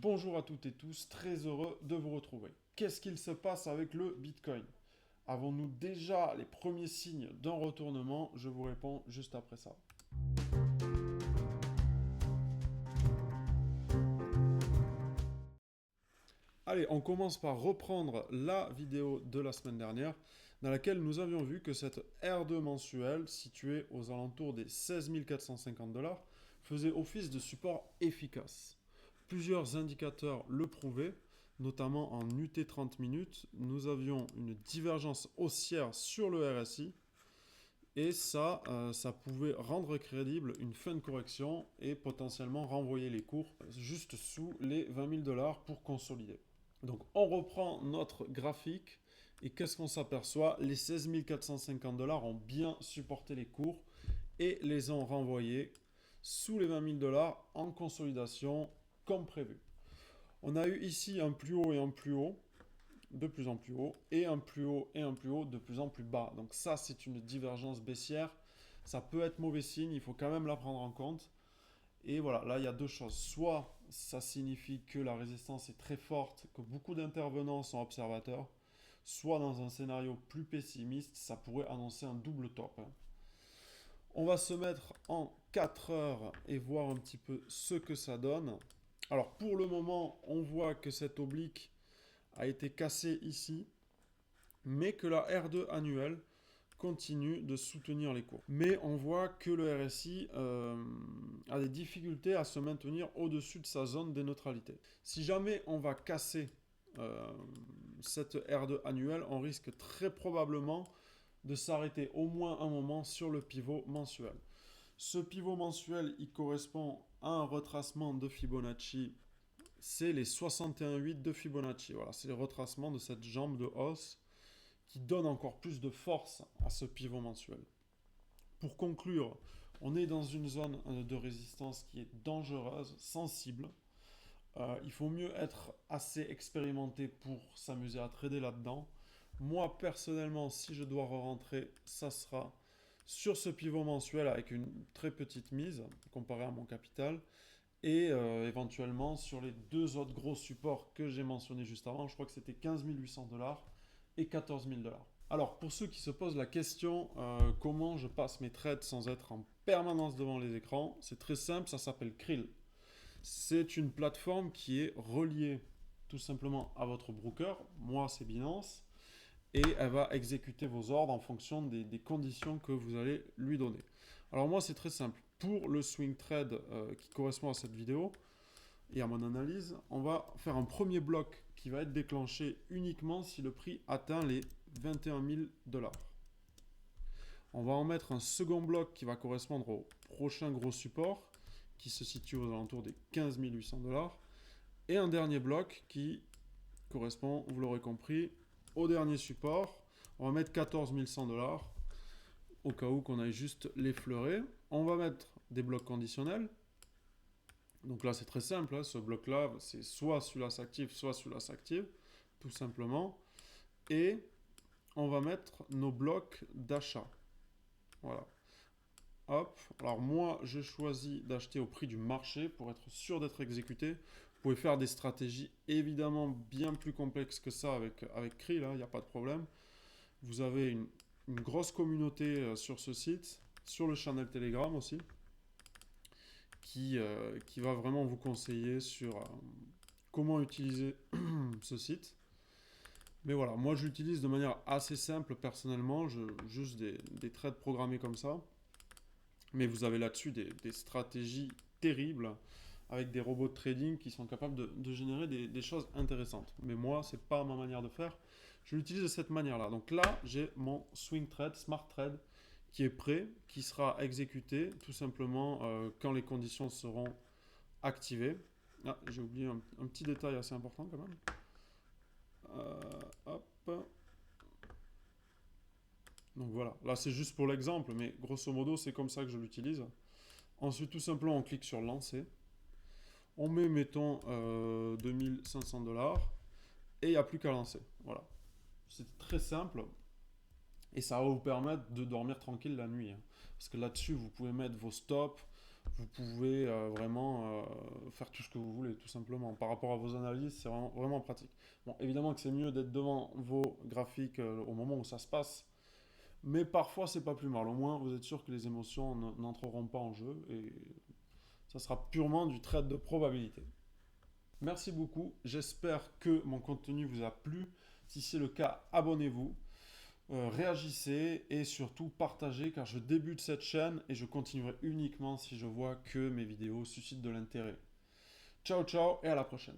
Bonjour à toutes et tous, très heureux de vous retrouver. Qu'est-ce qu'il se passe avec le Bitcoin? Avons-nous déjà les premiers signes d'un retournement? Je vous réponds juste après ça. Allez, on commence par reprendre la vidéo de la semaine dernière dans laquelle nous avions vu que cette R2 mensuelle, située aux alentours des 16 450 $, faisait office de support efficace. Plusieurs indicateurs le prouvaient, notamment en UT 30 minutes, nous avions une divergence haussière sur le RSI, et ça pouvait rendre crédible une fin de correction et potentiellement renvoyer les cours juste sous les 20 000 $ pour consolider. Donc on reprend notre graphique et qu'est-ce qu'on s'aperçoit? Les 16 450 $ ont bien supporté les cours et les ont renvoyés sous les 20 000 $ en consolidation comme prévu. On a eu ici un plus haut et un plus haut, de plus en plus haut, et un plus haut et un plus haut de plus en plus bas. Donc ça, c'est une divergence baissière. Ça peut être mauvais signe, il faut quand même la prendre en compte. Et voilà, là, il y a deux choses. Soit ça signifie que la résistance est très forte, que beaucoup d'intervenants sont observateurs, soit dans un scénario plus pessimiste, ça pourrait annoncer un double top. On va se mettre en 4 heures et voir un petit peu ce que ça donne. Alors pour le moment, on voit que cette oblique a été cassée ici, mais que la R2 annuelle continue de soutenir les cours. Mais on voit que le RSI a des difficultés à se maintenir au-dessus de sa zone de neutralité. Si jamais on va casser cette R2 annuelle, on risque très probablement de s'arrêter au moins un moment sur le pivot mensuel. Ce pivot mensuel, il correspond à un retracement de Fibonacci. C'est les 61,8 de Fibonacci. Voilà, c'est le retracement de cette jambe de hausse qui donne encore plus de force à ce pivot mensuel. Pour conclure, on est dans une zone de résistance qui est dangereuse, sensible. Il faut mieux être assez expérimenté pour s'amuser à trader là-dedans. Moi, personnellement, si je dois re-rentrer, ça sera sur ce pivot mensuel avec une très petite mise comparée à mon capital et éventuellement sur les deux autres gros supports que j'ai mentionnés juste avant. Je crois que c'était 15 800 $ et 14 000 $. Alors, pour ceux qui se posent la question comment je passe mes trades sans être en permanence devant les écrans, c'est très simple, ça s'appelle Krill. C'est une plateforme qui est reliée tout simplement à votre broker. Moi, c'est Binance. Et elle va exécuter vos ordres en fonction des conditions que vous allez lui donner. Alors moi, c'est très simple. Pour le swing trade qui correspond à cette vidéo et à mon analyse, on va faire un premier bloc qui va être déclenché uniquement si le prix atteint les 21 000 $. On va en mettre un second bloc qui va correspondre au prochain gros support qui se situe aux alentours des 15 800 $. Et un dernier bloc qui correspond, vous l'aurez compris, au dernier support. On va mettre 14 100 $ au cas où qu'on aille juste l'effleurer. On va mettre des blocs conditionnels. Donc là, c'est très simple. Hein, ce bloc-là, c'est soit celui-là s'active, soit celui-là s'active, tout simplement. Et on va mettre nos blocs d'achat. Voilà. Hop. Alors moi, je choisis d'acheter au prix du marché pour être sûr d'être exécuté. Vous pouvez faire des stratégies évidemment bien plus complexes que ça avec Krill, il n'y a pas de problème. Vous avez une grosse communauté sur ce site, sur le channel Telegram aussi, qui va vraiment vous conseiller sur comment utiliser ce site. Mais voilà, moi je l'utilise de manière assez simple personnellement, juste des trades programmés comme ça. Mais vous avez là-dessus des stratégies terribles avec des robots de trading qui sont capables de générer des choses intéressantes. Mais moi, c'est pas ma manière de faire. Je l'utilise de cette manière-là. Donc là, j'ai mon swing trade, smart trade, qui est prêt, qui sera exécuté tout simplement quand les conditions seront activées. Ah, j'ai oublié un petit détail assez important quand même. Hop. Donc voilà, là c'est juste pour l'exemple, mais grosso modo c'est comme ça que je l'utilise. Ensuite tout simplement on clique sur lancer. On met mettons 2500 $ et il n'y a plus qu'à lancer. Voilà. C'est très simple et ça va vous permettre de dormir tranquille la nuit. Hein. Parce que là-dessus vous pouvez mettre vos stops, vous pouvez vraiment faire tout ce que vous voulez, tout simplement. Par rapport à vos analyses, c'est vraiment, vraiment pratique. Bon, évidemment que c'est mieux d'être devant vos graphiques au moment où ça se passe, mais parfois c'est pas plus mal. Au moins, vous êtes sûr que les émotions n'entreront pas en jeu et ça sera purement du trade de probabilité. Merci beaucoup, j'espère que mon contenu vous a plu. Si c'est le cas, abonnez-vous. Réagissez et surtout partagez car je débute cette chaîne et je continuerai uniquement si je vois que mes vidéos suscitent de l'intérêt. Ciao ciao et à la prochaine.